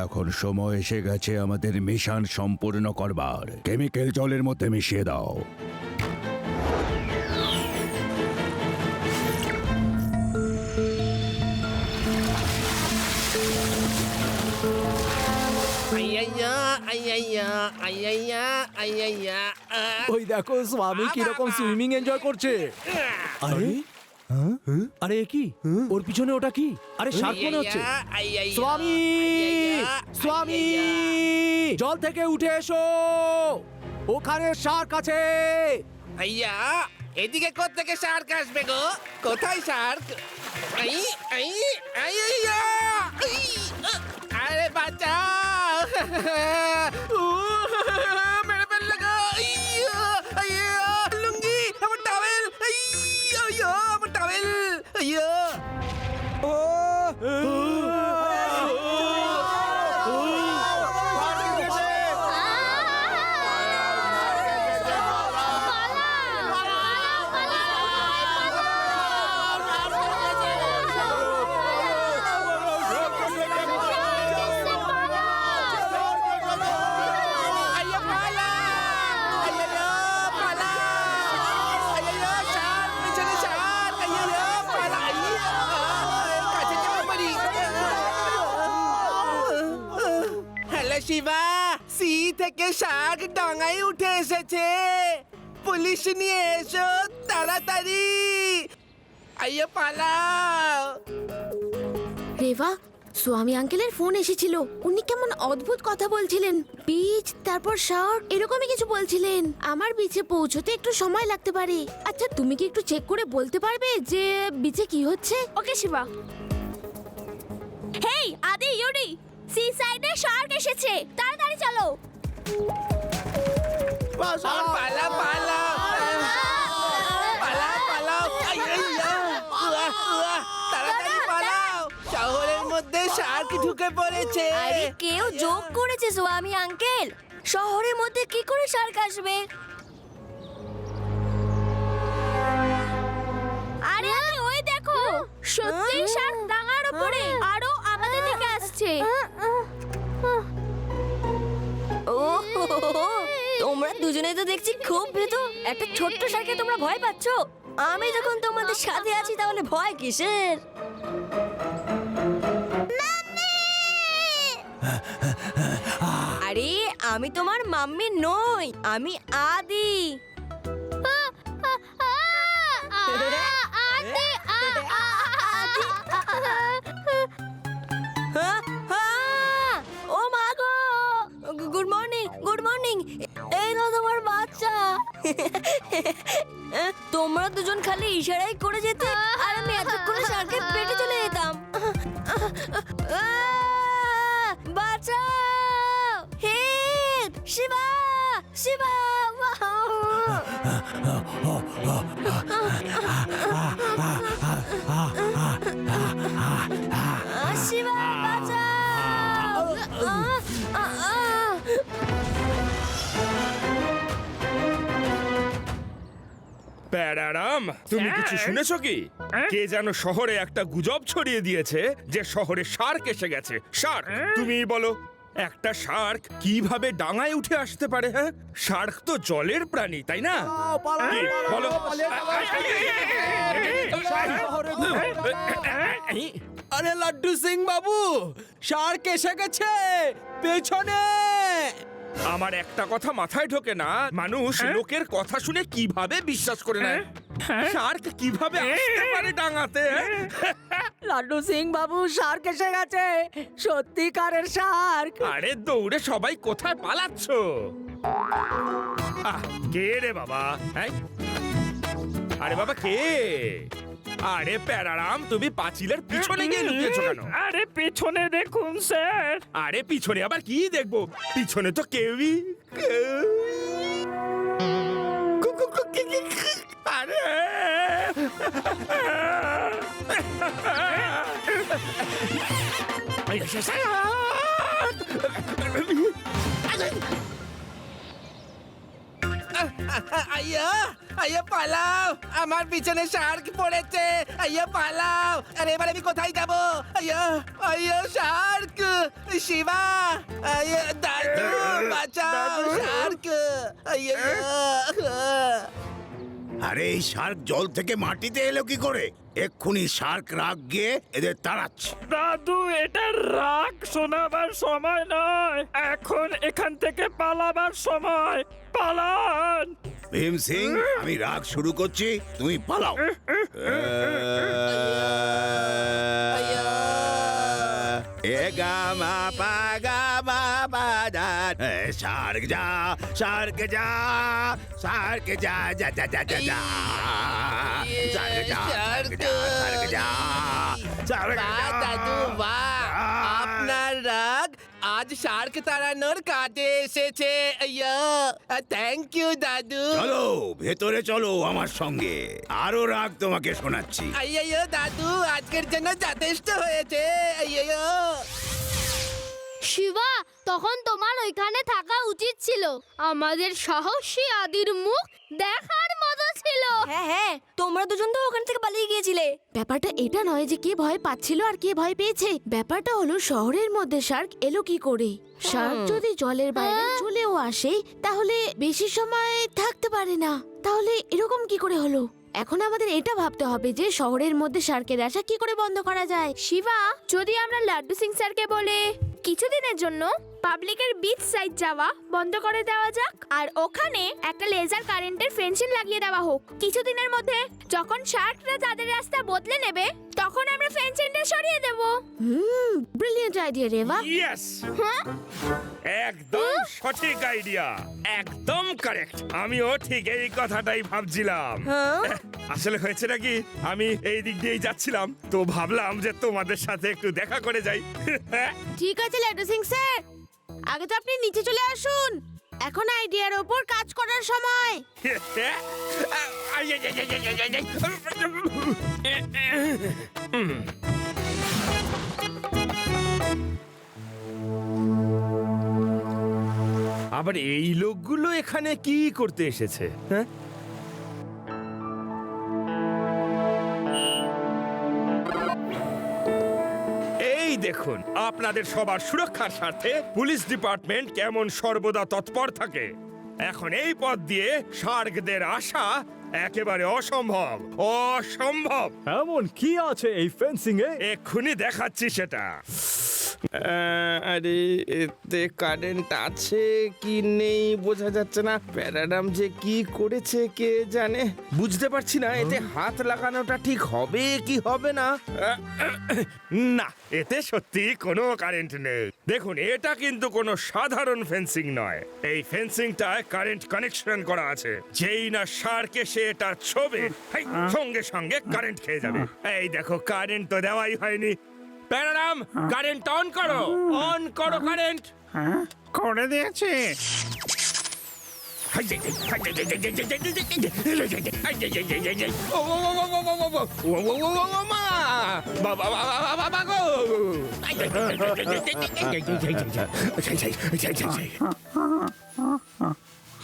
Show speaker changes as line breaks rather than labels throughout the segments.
এখন সময় এসে গেছে আমাদের মিশন সম্পূর্ণ করবার। কেমিক্যাল জলের মধ্যে মিশিয়ে দাও।
ওই দেখো স্বামী কিরকম সুইমিং এনজয় করছে। আরে আরে কি ওর পিছনে ওটা কি? আরে শার্ক মনে হচ্ছে। স্বামী স্বামী জল থেকে উঠে এসো, ওখানে শার্ক আছে।
আইয়া, এদিকে কোত্থেকে শার্ক আসবে গো? কোথায় শার্ক? আই আই আই আইয়া! আরে বাঁচাও! মেরে ফেললে গো! আইয়া! লুঙ্গি, আমার টাওয়েল! আইয়া! আমার টাওয়েল! আইয়া! শিবা, সি থেকে শার্ক ডাঙায় উঠে এসেছে। পুলিশ নিয়ে এসো তাড়াতাড়ি। আইয়া পালাও।
রেবা, স্বামী আঙ্কেলের ফোন এসেছিল। উনি কেমন অদ্ভুত কথা বলছিলেন। বিচ, তারপর শার্ক, এরকমই কিছু বলছিলেন। আমার বিচে পৌঁছতে একটু সময় লাগতে পারে। আচ্ছা, তুমি কি একটু চেক করে বলতে পারবে যে বিচে কি হচ্ছে? ওকে শিবা। হেই আদি, ইউডি, সি সাইডে শার্ক এসেছে, তাড়াতাড়ি চলো।
পালা পালা পালা পালাও। তাড়াতাড়ি পালাও, শহরের মধ্যে শার্ক ঢুকে পড়েছে।
আরে কেউ জোক করেছে স্বামী আঙ্কেল। শহরের মধ্যে কি করে শার্ক আসবে? আরে আরে ওই দেখো, সত্যি শার্ক ডাঙার উপরে আরো আমাদের দিকে আসছে। ও তোমরা দুজনে তো দেখছি খুব ভীতু। একটা ছোট্ট শার্কে তোমরা ভয় পাচ্ছ। আমি যখন তোমাদের সাথে আছি তাহলে ভয় কিসের? আরে আমি তোমার মাম্মি নই, আমি আদি। ও মা গো, গুড মর্নিং, গুড মর্নিং। এই না তোমার বাচ্চা। তোমরা দুজন খালি ইশারাই করে যেতে আর আমি এতক্ষণে শার্কের পেটে চলে যেতাম। বাঁচাও, হেল্প, শিবা, শিবা। শিবা বাঁচাও।
প্যারারাম, তুমি কিছু শুনেছো কি? কে যেন শহরে একটা গুজব ছড়িয়ে দিয়েছে যে শহরে শার্ক এসে গেছে। শার্ক, তুমি বলো একটা শার্ক কিভাবে ডাঙায় উঠে আসতে পারে? হ্যাঁ, শার্ক তো জলের প্রাণী, তাই না? কি, বলো।
আরে লাড্ডু সিং বাবু, শার্ক এসে গেছে পেছনে।
আমার একটা কথা মাথায় ঢোকে না, মানুষ লোকের কথা শুনে কিভাবে বিশ্বাস করে নেয়? শার্ক কিভাবে আসতে পারে ডাঙাতে?
লাড্ডু সিং বাবু, শার্ক এসে গেছে, সত্যিকারের শার্ক।
আরে দৌড়ে সবাই কোথায় পালাচ্ছ? কে রে বাবা? আরে বাবা কে? আরে প্যারারাম, তুমি পাঁচিলের পিছনে গিয়ে লুকিয়েছো কেন?
আরে পিছনে দেখুন স্যার।
আরে পিছনে আবার কি দেখবো? পিছনে তো কেউই। আরে
আইয়া আইয়া পালাও, আমার পিছনে শার্ক পড়েছে। আইয়া পালাও, আরে এবার আমি কোথায় যাব? আইয়া আইয়া শার্ক, শিবা, আইয়া দাদু বাঁচাও, শার্ক, আইয়া।
আরে এই শার্ক জল থেকে মাটিতে এলো কি করে? এক্ষুনি শার্ক রাগ গিয়ে এদের তাড়াচ্ছে।
দাদু, এটা রাগ শোনাবার সময় নয়, এখন এখান থেকে পালাবার সময়। পালান।
ভীম সিং, আমি রাগ শুরু করছি, তুমি পালাও। এ গা মা পা গা মা পা দা। শার্ক যা, শার্ক যা, শার্ক যা যা যা যা যা যা। শার্ক যা, শার্ক যা, শার্ক যা, শার্ক
বাহ
যা।
দাদু বাহ, আপনার রাগ আজ শার্ক তাড়ানোর কাজে এসেছে। আইয়া, থ্যাংক ইউ দাদু।
চলো ভেতরে চলো আমার সঙ্গে, আরো রাগ তোমাকে শোনাচ্ছি।
আইয়া দাদু, আজকের জন্য যথেষ্ট হয়েছে। আইয়া
শিবা, তখন তোমার ওইখানে থাকা উচিত ছিল। আমাদের সাহসী আদির মুখ দেখার মতো ছিল।
হ্যাঁ হ্যাঁ, তোমরা দুজন তো ওখান থেকে পালিয়ে গিয়েছিলে।
ব্যাপারটা এটা নয় যে কে ভয় পাচ্ছিল আর কে ভয় পেয়েছে। ব্যাপারটা হলো শহরের মধ্যে শার্ক এলো কি করে। শার্ক যদি জলের বাইরে চলেও আসে তাহলে বেশি সময় থাকতে পারে না। তাহলে এরকম কি করে হলো? এখন আমাদের এটা ভাবতে হবে যে শহরের মধ্যে শার্কের আসা কি করে বন্ধ করা যায়।
শিবা, যদি আমরা লাড্ডু সিং স্যারকে বলে কিছুদিনের জন্য পাবলিকের বিচ সাইড যাওয়া বন্ধ করে দেওয়া যাক, আর ওখানে একটা লেজার কারেন্টের ফেন্সিং লাগিয়ে দেওয়া হোক। কিছুদিনের মধ্যে যখন শার্করা তাদের রাস্তা বদলে নেবে তখন আমরা ফেন্সিংটা সরিয়ে দেব।
Brilliant idea Reba.
ইয়েস, একদম সঠিক আইডিয়া, একদম কারেক্ট। আমিও ঠিক এই কথাটাই ভাবছিলাম। আসলে হয়েছে নাকি, আমি এই দিক দিয়েই যাচ্ছিলাম, তো ভাবলাম যে তোমাদের সাথে একটু দেখা করে যাই।
ঠিক আছে লাড্ডু সিং স্যার, আগে তো আপনি নিচে চলে আসুন। এখন আইডিয়ার ওপর কাজ করার সময়।
আবার এই লোকগুলো এখানে কি করতে এসেছে? হ্যাঁ, এই দেখুন, আপনাদের সবার সুরক্ষার স্বার্থে পুলিশ ডিপার্টমেন্ট কেমন সর্বদা তৎপর থাকে। এখন এই পথ দিয়ে শার্কদের আসা একেবারে অসম্ভব, অসম্ভব।
এমন কি আছে এই ফেন্সিং এ?
এক্ষুনি দেখাচ্ছি সেটা। আরে এতে কারেন্ট আছে কি নেই বোঝা যাচ্ছে না। প্যারাডাম যে কি করেছে কে জানে, বুঝতে পারছি না এতে হাত লাগানোটা ঠিক হবে কি হবে না। না, এতে সত্যি কোনো কারেন্ট নেই। দেখুন, এটা কিন্তু কোনো সাধারণ ফেন্সিং নয়। এই ফেন্সিংটায় কারেন্ট কানেকশন করা আছে। যেই না শার্ক এসে এটা ছোবে, সঙ্গে সঙ্গে কারেন্ট খেয়ে যাবে। এই দেখো, কারেন্ট তো দেওয়াই হয়নি। প্যারাডাম, কারেন্ট অন করো, অন করো কারেন্ট।
হ্যাঁ, করে দিয়েছি।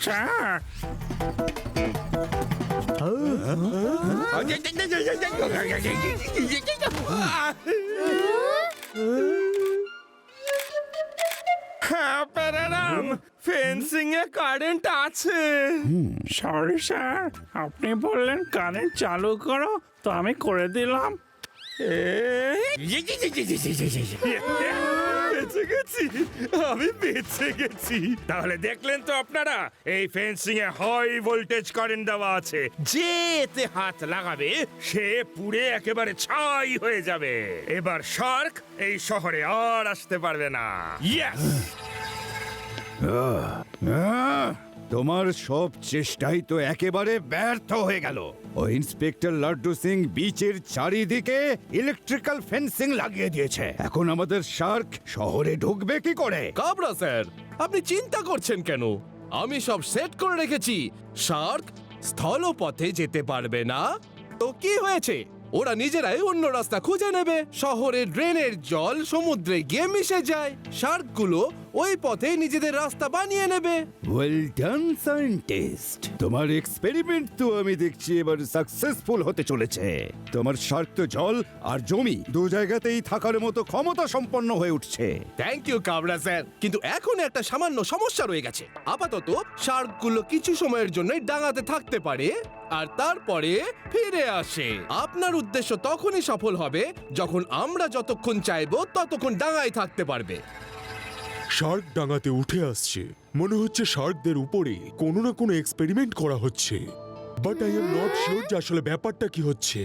স্যার,
হ্যাঁ প্যারাডাম, ফেন্সিং এ কারেন্ট আছে।
সরি স্যার, আপনি বললেন কারেন্ট চালু করো, তো আমি করে দিলাম।
বেঁচে গেছি, আমি বেঁচে গেছি। তাহলে দেখলেন তো আপনারা, এই ফেন্সিং এ হাই ভোল্টেজ কারেন্ট দেওয়া আছে। যে এতে হাত লাগাবে সে পুড়ে একেবারে ছাই হয়ে যাবে। এবার শার্ক এই শহরে আর আসতে পারবে না। ইয়েস,
তোমার সব চেষ্টাই তো একেবারে ব্যর্থ হয়ে গেল। ও ইন্সপেক্টর লাড্ডু সিং বিচের চারিদিকে ইলেকট্রিক্যাল ফেন্সিং লাগিয়ে দিয়েছে। এখন আমাদের শার্ক শহরে ঢুকবে কি করে?
কাবরা স্যার, আপনি চিন্তা করছেন কেন? আমি সব সেট করে রেখেছি। শার্ক স্থলপথে যেতে পারবে না তো কি হয়েছে, ওরা নিজেরাই অন্য রাস্তা খুঁজে নেবে। শহরের ড্রেনের জল সমুদ্রে গিয়ে মিশে যায়। শার্কগুলো
ওই পথে নিজেদের রাস্তা বানিয়ে নেবে।
ওয়েল ডান সায়েন্টিস্ট, তোমার এক্সপেরিমেন্ট তো আমি দেখছি এবার সাকসেসফুল হতে চলেছে। তোমার শার্ক তো জল আর জমি দু জায়গাতেই থাকার মতো ক্ষমতা সম্পন্ন হয়ে উঠছে।
থ্যাংক ইউ কাবরা স্যার, কিন্তু এখন একটা সামান্য সমস্যা রয়ে গেছে। আপাতত শার্কগুলো কিছু সময়ের জন্যই ডাঙাতে থাকতে পারে আর তারপরে ফিরে আসে। আপনার উদ্দেশ্য তখনই সফল হবে যখন আমরা যতক্ষণ চাইবো ততক্ষণ ডাঙায় থাকতে পারবে।
শার্ক ডাঙাতে উঠে আসছে, মনে হচ্ছে শার্কদের উপরে কোনো না কোনো এক্সপেরিমেন্ট করা হচ্ছে, but I am not sure যে আসলে ব্যাপারটা কি হচ্ছে।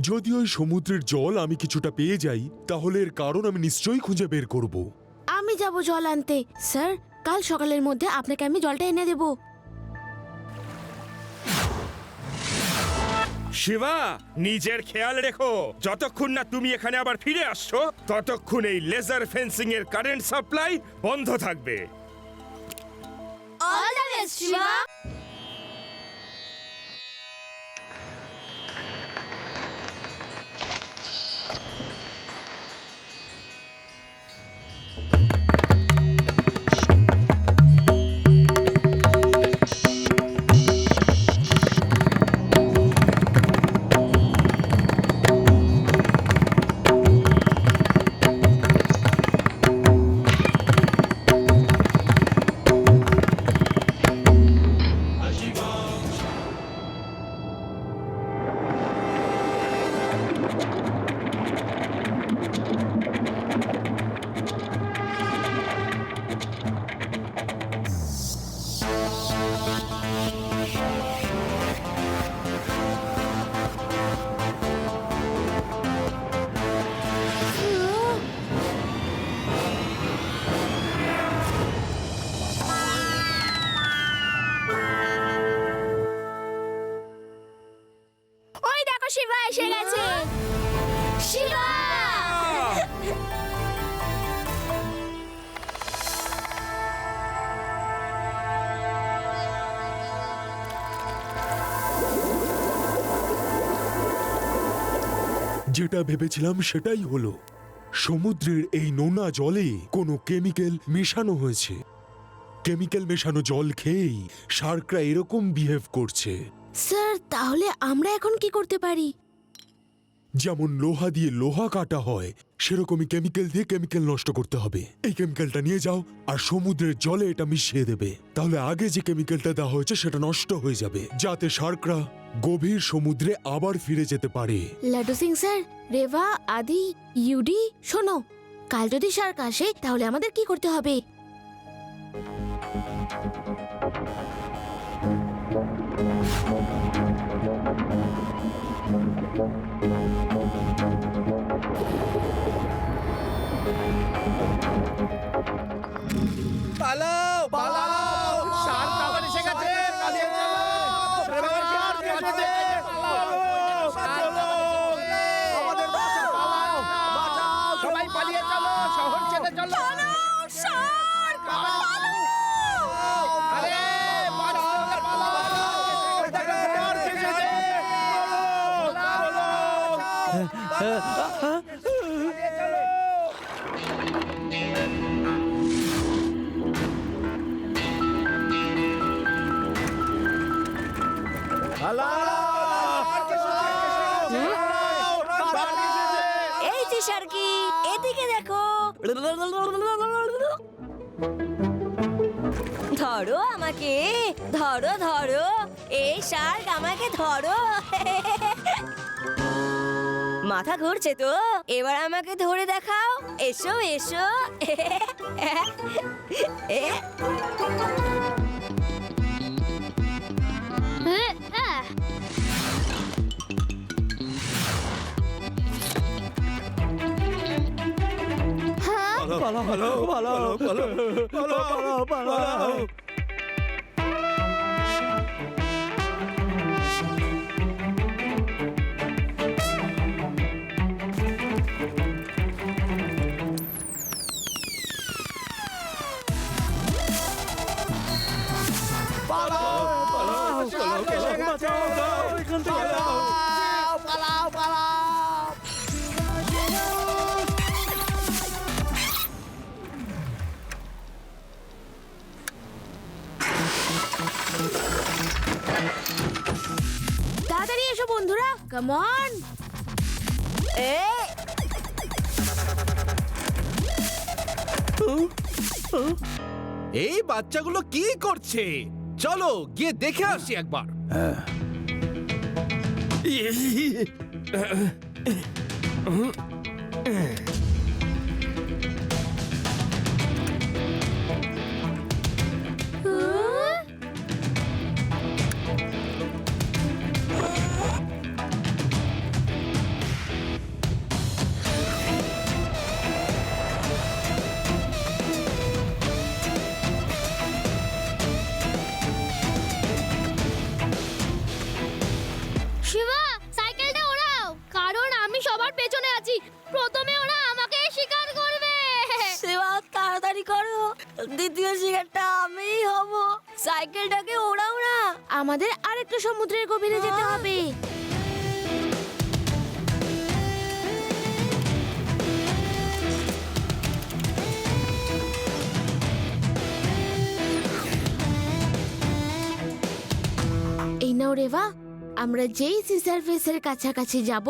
যদি ওই সমুদ্রের জল আমি কিছুটা পেয়ে যাই তাহলে এর কারণ আমি নিশ্চয়ই খুঁজে বের করব।
আমি যাব জল আনতে স্যার। কাল সকালের মধ্যে আপনাকে আমি জলটা এনে দেব।
শিবা, নিজের খেয়াল রেখো। যতক্ষণ না তুমি এখানে আবার ফিরে আসছো ততক্ষণ এই লেজার ফেন্সিং এর কারেন্ট সাপ্লাই বন্ধ থাকবে।
All the best Shiva.
ওই দেখো শিবা এসে গেছে। শিবা!
যেটা ভেবেছিলাম সেটাই হলো, সমুদ্রের এই নোনা জলে কোনো কেমিক্যাল মেশানো হয়েছে। কেমিক্যাল মেশানো জল খেয়েই শার্করা এরকম বিহেভ করছে।
স্যার তাহলে আমরা এখন কি করতে পারি?
যেমন লোহা দিয়ে লোহা কাটা হয় সেরকমই কেমিক্যাল দিয়ে কেমিক্যাল নষ্ট করতে হবে। এই কেমিক্যালটা নিয়ে যাও আর সমুদ্রের জলে এটা মিশিয়ে দেবে, তাহলে আগে যে কেমিক্যালটা দেওয়া হয়েছে সেটা নষ্ট হয়ে যাবে, যাতে শার্করা গভীর সমুদ্রে আবার ফিরে যেতে পারে।
লাড্ডু সিং স্যার, রেভা, আদি, ইউডি, শোনো, কাল যদি শার্ক আসে তাহলে আমাদের কি করতে হবে?
পালাও পালাও, শার্ক আবার এসে গেছে, পালিয়ে চলো। শার্ক এসেছে, আমাদের বাঁচাও, বাঁচাও, সবাই পালিয়ে চলো, শহর ছেড়ে চলো।
শার্ক!
আরে পালাও, পালাও, দেখো শার্ক এসেছে।
এই যে শার্কি, এদিকে দেখো। ধরো আমাকে, ধরো ধরো, এই শার্ক আমাকে ধরো। মাথা ঘুরছে তো, এবার আমাকে ধরে দেখাও। এসো এসো।
বন্ধুরা, কাম অন।
এ
এই বাচ্চাগুলো কি করছে? চলো গিয়ে দেখে আসি একবার।
শিবা, সাইকেলটা ওড়াও, কারণ আমি সবার পেছনে আছি। প্রথমে ওরা আমাকে শিকার করবে।
শিবা তাড়াতাড়ি করো, দ্বিতীয় শিকারটা আমিই হব। সাইকেলটাকে ওড়াও না।
আমাদের আরেকটু সমুদ্রের গভীরে যেতে হবে। এই নাও রেভা, আমরা যেই সি সারফেসের কাছাকাছি যাব,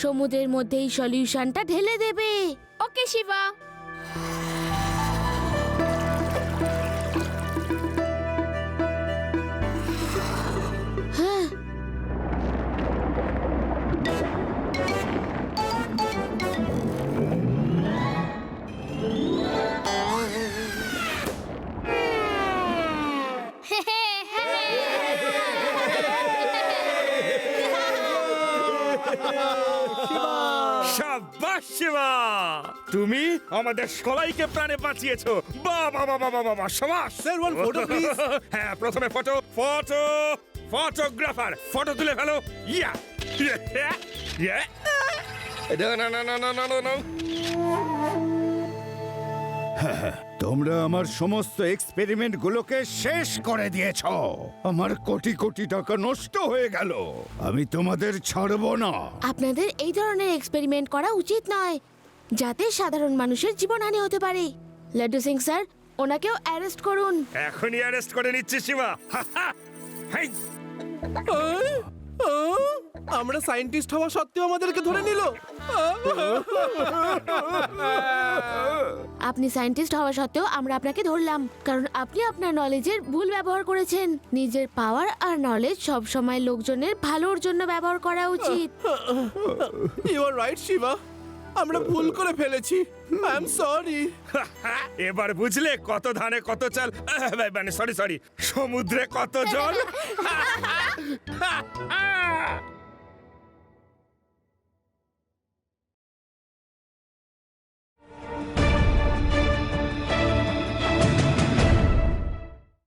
সমুদ্রের মধ্যে এই সলিউশনটা ঢেলে দেবে।
ওকে শিবা।
হ্যাঁ,
শাবাশ শিবা, তুমি আমাদের সবাইকে প্রাণে বাঁচিয়েছো। বাহ বাহ বাহ বাহ বাহ, শাবাশ।
Sir, one photo, please.
হ্যাঁ, প্রথমে ফটো। ফটোগ্রাফার, ফটো তুলে ফেলো। ইয়া ইয়া, না না না না না না না।
তোমরা আমার সমস্ত এক্সপেরিমেন্ট গুলোকে শেষ করে দিয়েছো। আমার কোটি কোটি টাকা নষ্ট হয়ে গেল। আমি তোমাদের ছাড়বো না।
আপনাদের এই ধরনের এক্সপেরিমেন্ট করা উচিত নয়, যাতে সাধারণ মানুষের জীবনহানি হতে পারে। লাড্ডু সিং স্যার, ওনাকেও অ্যারেস্ট করুন।
এখনই অ্যারেস্ট করে নিচ্ছি শিবা। হাই,
আমরা সায়েন্টিস্ট হওয়া সত্ত্বেও আমাদেরকে ধরে নিল।
আপনি সায়েন্টিস্ট হওয়া সত্ত্বেও আমরা আপনাকে ধরলাম, কারণ আপনি আপনার নলেজের ভুল ব্যবহার করেছেন। নিজের পাওয়ার আর নলেজ সব সময় লোকজনের ভালোর জন্য ব্যবহার করা উচিত।
ইউ আর রাইট শিবা, আমরা ভুল করে ফেলেছি। I am sorry.
এবার বুঝলে কত ধানে কত চাল, মানে সরি সমুদ্রে কত জল।